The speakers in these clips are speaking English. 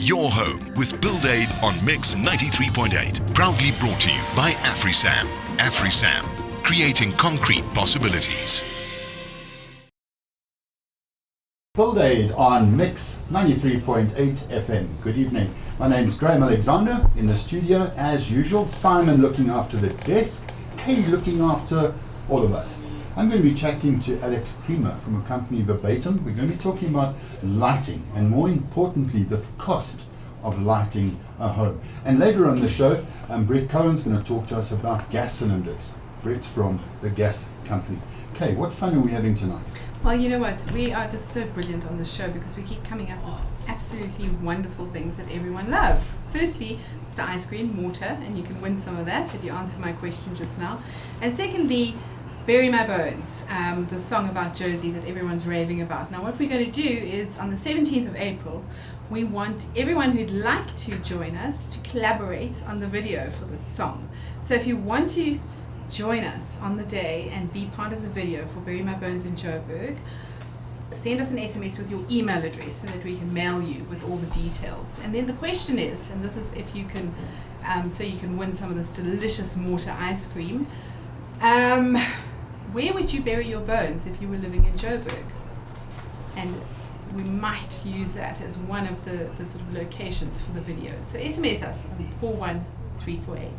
your home with BuildAid on Mix 93.8. Proudly brought to you by AfriSam. AfriSam, creating concrete possibilities. BuildAid on Mix 93.8 FM. Good evening. My name is Graham Alexander in the studio as usual. Simon looking after the desk. Kay looking after all of us. I'm going to be chatting to Alex Cremer from a company Verbatim. We're going to be talking about lighting and more importantly the cost of lighting a home. And later on the show, Brett Cohen's going to talk to us about gas cylinders. Brett's from the gas company. Kay, what fun are we having tonight? Well, you know what? We are just so brilliant on this show because we keep coming up with absolutely wonderful things that everyone loves. Firstly, it's the ice cream, mortar, and you can win some of that if you answer my question just now. And secondly, Bury My Bones, the song about Josie that everyone's raving about. Now what we're going to do is on the 17th of April, we want everyone who'd like to join us to collaborate on the video for this song. So if you want to join us on the day and be part of the video for Bury My Bones in Joburg, send us an SMS with your email address so that we can mail you with all the details. And then the question is, and this is if you can, so you can win some of this delicious mortar ice cream, where would you bury your bones if you were living in Joburg? And we might use that as one of the sort of locations for the video. So SMS us on 41348.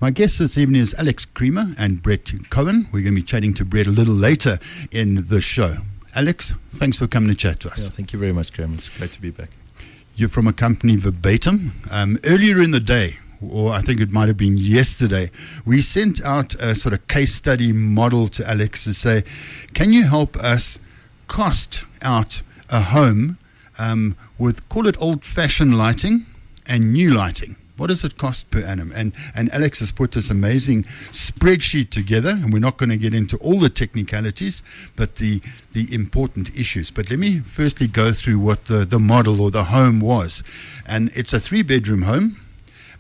My guest this evening is Alex Cremer and Brett Cohen. We're going to be chatting to Brett a little later in the show. Alex, thanks for coming to chat to us. Yeah, thank you very much, Graham. It's great to be back. You're from a company Verbatim. Earlier in the day, or I think it might have been yesterday, we sent out a sort of case study model to Alex to say, can you help us cost out a home with, call it old-fashioned lighting and new lighting? What does it cost per annum? And Alex has put this amazing spreadsheet together, and we're not going to get into all the technicalities, but the important issues. But let me firstly go through what the model or the home was. And it's a 3-bedroom home.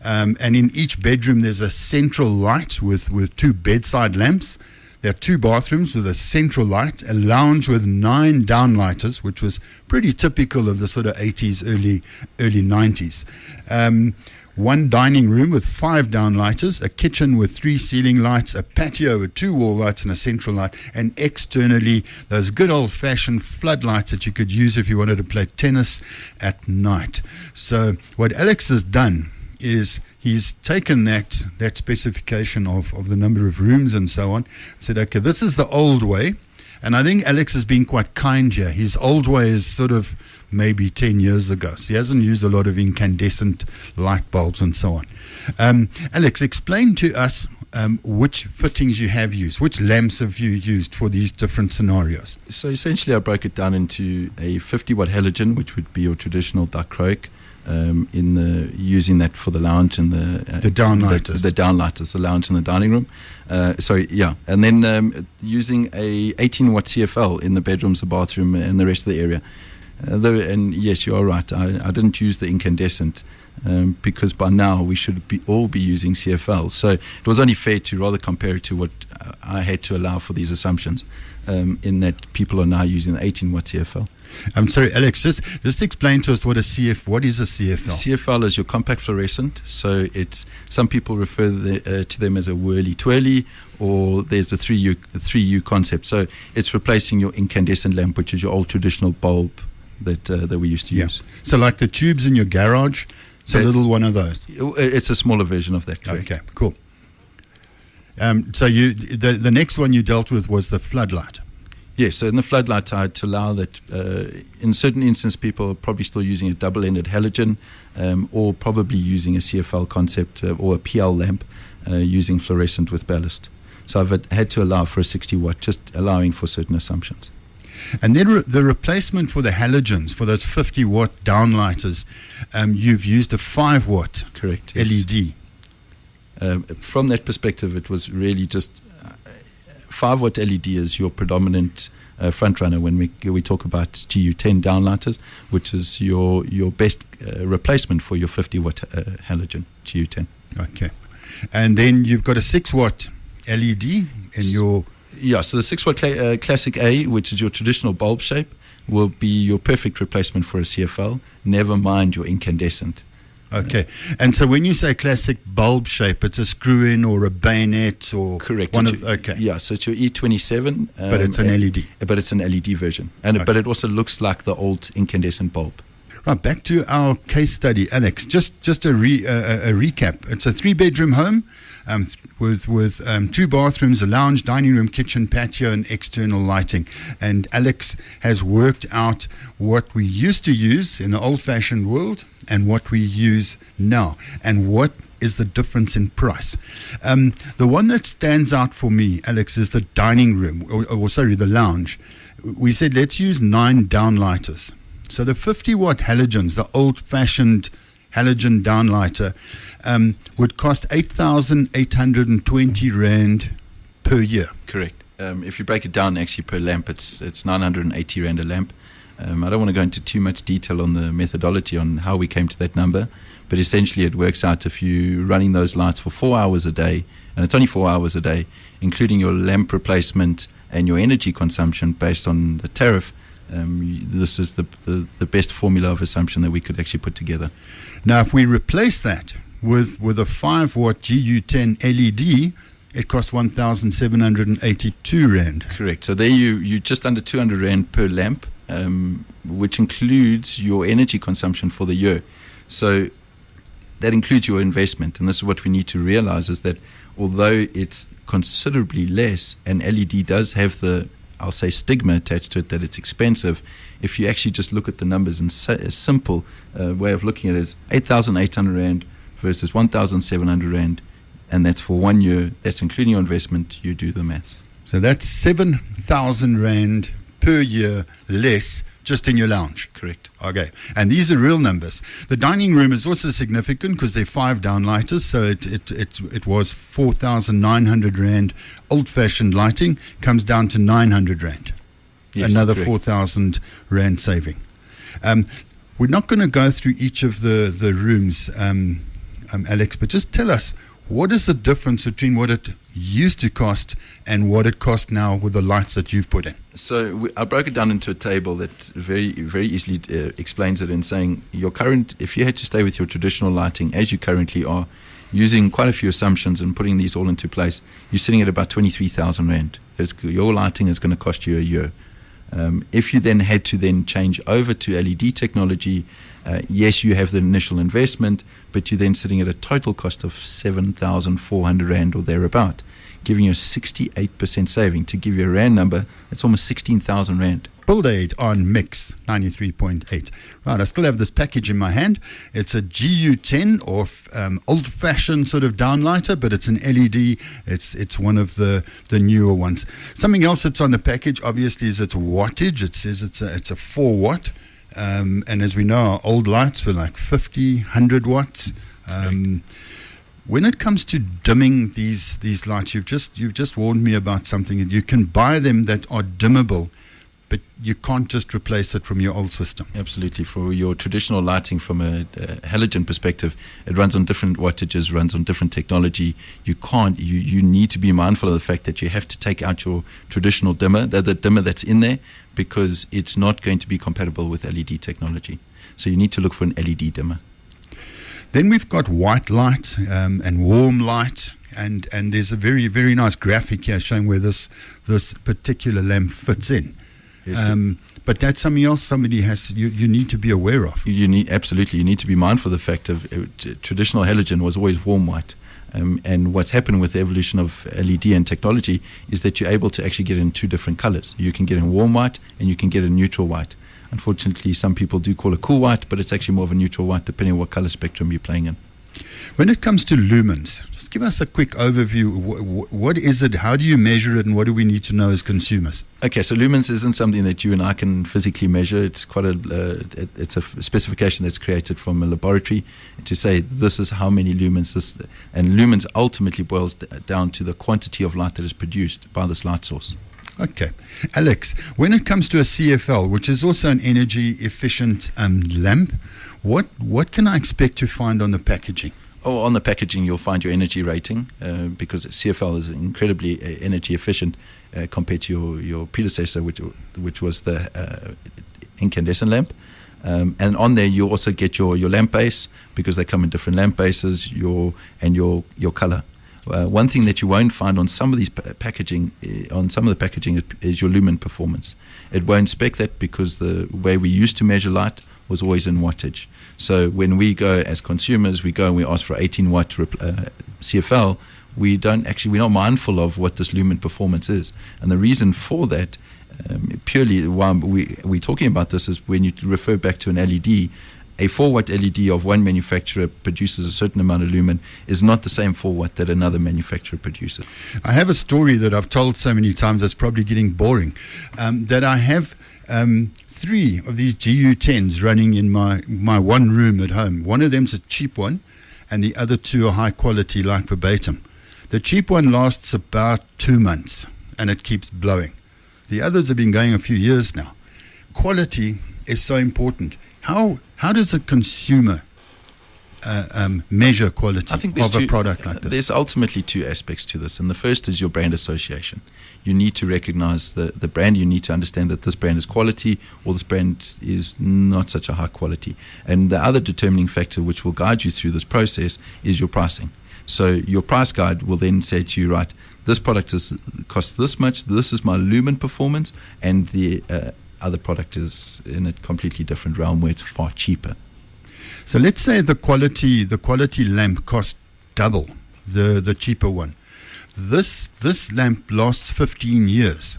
And in each bedroom there's a central light with 2 bedside lamps. There are 2 bathrooms with a central light, a lounge with 9 downlighters, which was pretty typical of the sort of 80s, early 90s. 1 dining room with 5 downlighters, a kitchen with 3 ceiling lights, a patio with 2 wall lights and a central light, and externally those good old-fashioned floodlights that you could use if you wanted to play tennis at night. So what Alex has done is he's taken that specification of the number of rooms and so on, said, okay, this is the old way. And I think Alex has been quite kind here. His old way is sort of maybe 10 years ago. So he hasn't used a lot of incandescent light bulbs and so on. Alex, explain to us which fittings you have used, which lamps have you used for these different scenarios? So essentially I broke it down into a 50-watt halogen, which would be your traditional dichroic, using that for the lounge and the downlighters. The downlighters, the lounge and the dining room. And then using a 18-watt CFL in the bedrooms, the bathroom, and the rest of the area. And yes, you are right. I didn't use the incandescent because by now we should all be using CFL. So it was only fair to rather compare it to what I had to allow for these assumptions, in that people are now using the 18-watt CFL. I'm sorry, Alex, just explain to us what is a CFL? CFL is your compact fluorescent. So some people refer to them as a whirly-twirly, or there's the 3U concept. So it's replacing your incandescent lamp, which is your old traditional bulb that we used to use. So like the tubes in your garage, it's a little one of those. It's a smaller version of that. Correct? Okay, cool. So the next one you dealt with was the floodlight. Yes, so in the floodlight I had to allow that in certain instances people are probably still using a double-ended halogen, or probably using a CFL concept or a PL lamp using fluorescent with ballast. So I've had to allow for a 60-watt, just allowing for certain assumptions. And then the replacement for the halogens, for those 50-watt downlighters, you've used a 5-watt correct LED. From that perspective, it was really just 5-watt LED is your predominant front runner when we talk about GU10 downlighters, which is your best replacement for your 50-watt halogen GU10. Okay. And then you've got a 6-watt LED in your... Yeah, so the 6-watt Classic A, which is your traditional bulb shape, will be your perfect replacement for a CFL, never mind your incandescent. Okay. And so when you say classic bulb shape, it's a screw-in or a bayonet or... Correct. Okay. Yeah, so it's your E27. But it's an LED. But it's an LED version. But it also looks like the old incandescent bulb. Right, back to our case study, Alex. Just a recap. It's a 3-bedroom home with 2 bathrooms, a lounge, dining room, kitchen, patio, and external lighting. And Alex has worked out what we used to use in the old-fashioned world and what we use now, and what is the difference in price. The one that stands out for me, Alex, is the dining room, the lounge. We said let's use 9 downlighters. So the 50-watt halogens, the old-fashioned halogen downlighter, would cost 8,820 Rand per year. Correct. If you break it down actually per lamp, it's 980 Rand a lamp. I don't want to go into too much detail on the methodology on how we came to that number, but essentially it works out if you're running those lights for 4 hours a day, and it's only 4 hours a day, including your lamp replacement and your energy consumption based on the tariff. This is the best formula of assumption that we could actually put together. Now, if we replace that with a 5-watt GU10 LED, it costs 1,782 Rand. Correct. So there you just under 200 Rand per lamp, which includes your energy consumption for the year. So that includes your investment. And this is what we need to realize, is that although it's considerably less, and LED does have the, I'll say, stigma attached to it that it's expensive, if you actually just look at the numbers, and a simple way of looking at it is 8,800 Rand versus 1,700 Rand, and that's for 1 year. That's including your investment. You do the maths. So that's 7,000 Rand per year less just in your lounge. Correct. Okay. And these are real numbers. The dining room is also significant because there are 5 downlighters, so it was 4,900 Rand. Old-fashioned lighting comes down to 900 Rand. Yes, another correct. 4,000 Rand saving. We're not going to go through each of the rooms, Alex, but just tell us, what is the difference between what it used to cost and what it costs now with the lights that you've put in? So I broke it down into a table that very, very easily explains it in saying if you had to stay with your traditional lighting as you currently are, using quite a few assumptions and putting these all into place, you're sitting at about 23,000 Rand. Your lighting is going to cost you a year. If you then had to then change over to LED technology, yes, you have the initial investment, but you're then sitting at a total cost of 7,400 Rand or thereabout, giving you a 68% saving. To give you a Rand number, that's almost 16,000 Rand. BuildAid on Mix 93.8. Right, I still have this package in my hand. It's a GU10 or old-fashioned sort of downlighter, but it's an LED. It's one of the newer ones. Something else that's on the package, obviously, is its wattage. It says it's a 4 watt. And as we know, our old lights were like 50, 100 watts. When it comes to dimming these lights, you've just warned me about something. You can buy them that are dimmable, but you can't just replace it from your old system. Absolutely. For your traditional lighting from a halogen perspective, it runs on different wattages, runs on different technology. You need to be mindful of the fact that you have to take out your traditional dimmer, the dimmer that's in there, because it's not going to be compatible with LED technology. So you need to look for an LED dimmer. Then we've got white light and warm light, and there's a very, very nice graphic here showing where this particular lamp fits in. Yes, but that's something else you need to be aware of. You need to be mindful of the fact of traditional halogen was always warm white. And what's happened with the evolution of LED and technology is that you're able to actually get in 2 different colors. You can get in warm white and you can get in neutral white. Unfortunately, some people do call it cool white, but it's actually more of a neutral white depending on what color spectrum you're playing in. When it comes to lumens, just give us a quick overview. What is it? How do you measure it? And what do we need to know as consumers? Okay, so lumens isn't something that you and I can physically measure. It's quite it's a specification that's created from a laboratory to say this is how many lumens and lumens ultimately boils down to the quantity of light that is produced by this light source. Okay. Alex, when it comes to a CFL, which is also an energy efficient lamp, what can I expect to find on the packaging? Oh, on the packaging, you'll find your energy rating because CFL is incredibly energy efficient compared to your predecessor, which was the incandescent lamp. And on there you also get your lamp base, because they come in different lamp bases, your color. One thing that you won't find on some of these packaging, is your lumen performance. It won't spec that, because the way we used to measure light was always in wattage. So when we go as consumers, we go and we ask for 18 watt CFL, we're not mindful of what this lumen performance is. And the reason for that, purely why we're talking about this, is when you refer back to an LED, a 4 watt LED of one manufacturer produces a certain amount of lumen is not the same 4 watt that another manufacturer produces. I have a story that I've told so many times it's probably getting boring, that I have 3 of these GU10s running in my one room at home. One of them's a cheap one, and the other 2 are high quality, like Verbatim. The cheap one lasts about 2 months, and it keeps blowing. The others have been going a few years now. Quality is so important. How does a consumer measure quality of a product like this? There's ultimately 2 aspects to this, and the first is your brand association. You need to recognize the brand. You need to understand that this brand is quality, or this brand is not such a high quality. And the other determining factor which will guide you through this process is your pricing. So your price guide will then say to you, right, this product costs this much, this is my lumen performance, and the other product is in a completely different realm where it's far cheaper. So let's say the quality lamp costs double the cheaper one. This lamp lasts 15 years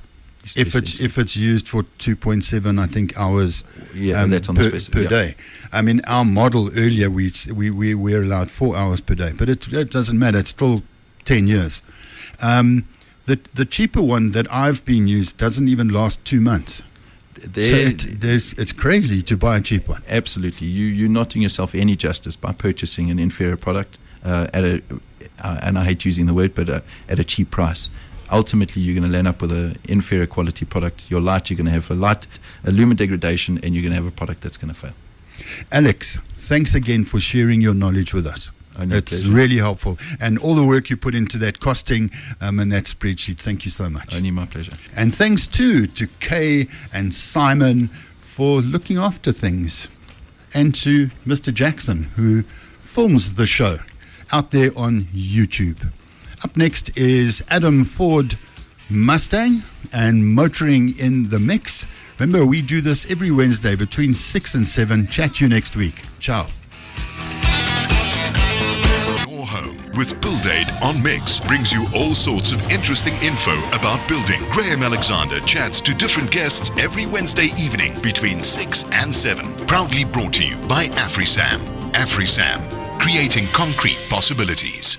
if it's used for 2.7 I think hours that's on per day. I mean, our model earlier we're allowed 4 hours per day, but it doesn't matter. It's still 10 years. The cheaper one that I've been used doesn't even last 2 months. It's crazy to buy a cheap one. Absolutely, you're not doing yourself any justice by purchasing an inferior product and I hate using the word, but at a cheap price. Ultimately, you're going to land up with an inferior quality product. Your light, you're going to have a lumen degradation, and you're going to have a product that's going to fail. Alex, thanks again for sharing your knowledge with us. It's really helpful. And all the work you put into that costing and that spreadsheet, thank you so much. Only my pleasure. And thanks too to Kay and Simon for looking after things. And to Mr. Jackson, who films the show out there on YouTube. Up next is Adam Ford Mustang and Motoring in the Mix. Remember, we do this every Wednesday between 6 and 7. Chat to you next week. Ciao. With BuildAid on Mix brings you all sorts of interesting info about building. Graham Alexander chats to different guests every Wednesday evening between 6 and 7. Proudly brought to you by AfriSam. AfriSam, creating concrete possibilities.